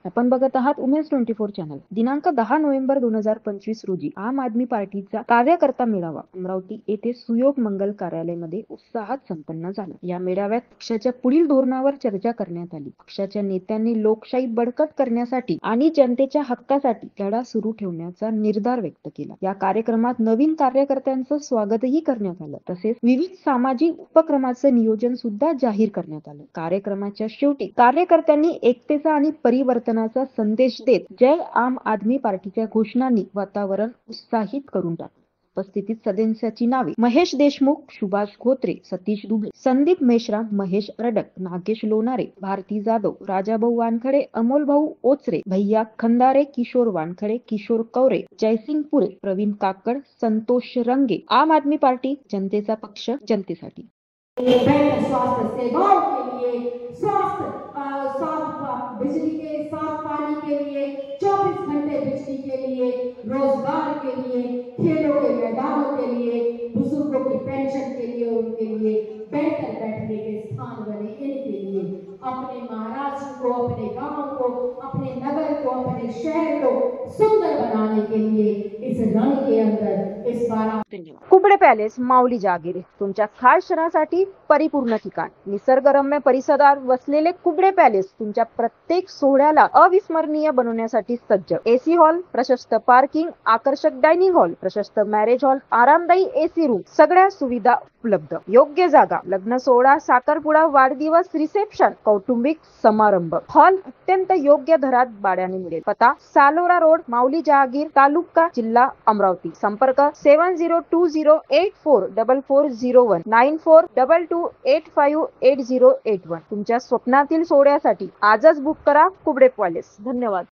आपण बघत आहात उमेश 24 चॅनल. दिनांक 10 नोव्हेंबर 2025 रोजी आम आदमी पार्टीचा कार्यकर्ता मेळावा अमरावती येथे सुयोग मंगल कार्यालयामध्ये उत्साहात संपन्न झाला. या मेळाव्यात पक्षाच्या पुढील धोरणावर चर्चा करण्यात आली. पक्षाच्या नेत्यांनी लोकशाही बळकट करण्यासाठी आणि जनतेच्या हक्कासाठी लढा सुरू ठेवण्याचा निर्धार व्यक्त केला. या कार्यक्रमात नवीन कार्यकर्त्यांचं स्वागतही करण्यात आलं. तसेच विविध सामाजिक उपक्रमांचं नियोजन सुद्धा जाहीर करण्यात आलं. कार्यक्रमाच्या शेवटी कार्यकर्त्यांनी एकतेचा आणि परिवर्तनाचा संदेश देत जय आम आदमी पार्टीच्या घोषणांनी वातावरण उत्साहित करून टाकलं. उपस्थित सदस्यांची नावे महेश देशमुख, सुभाष खोत्रे, सतीश दुबे, संदीप मेश्राम, महेश रडक, नागेश लोणारे, भारती जाधव, राजाभाऊ वानखडे, अमोलभाऊ ओचरे, भैया खंदारे, किशोर वानखडे, किशोर कवरे, जयसिंग पुरे, प्रवीण काकड, संतोष रंगे. आम आदमी पार्टी, जनतेचा पक्ष, जनतेसाठी. स्वास्थ्य सेवाओं के लिए, साफ बिजली के, साफ पानी के लिए, 24 घंटे बिजली के लिए, रोजगार के लिए, खेलों के मैदानों के लिए, बुजुर्गों की पेंशन के लिए, उनके लिए बेहतर बैठने के स्थान बने, इनके लिए अपने महाराष्ट्र को, अपने गांव को, अपने नगर को, अपने शहर को सुंदर बनाने के लिए इस रण के अंदर इस बार कुबडे पॅलेस, माऊली जागीर, तुमच्या खास क्षणासाठी परिपूर्ण ठिकाण. निसर्गरम्य परिसरात वसलेले कुबडे पॅलेस तुमच्या प्रत्येक सोहळ्याला अविस्मरणीय बनवण्यासाठी सज्ज. एसी हॉल, प्रशस्त पार्किंग, आकर्षक डायनिंग हॉल, प्रशस्त मॅरेज हॉल, आरामदायी एसी रूम, सगळ्या सुविधा उपलब्ध. योग्य जागा, लग्न सोहळा, साखरपुडा, वाढदिवस, रिसेप्शन, कौटुंबिक समारंभ. हॉल अत्यंत योग्य दरात भाड्याने मिळेल. पता सालोरा रोड, माऊली जहागीर, तालुका, जिल्हा अमरावती. संपर्क 7020844401 9422858081. तुमच्या स्वप्नातील सोहळ्यासाठी आजच बुक करा कुबडे पॅलेस. धन्यवाद.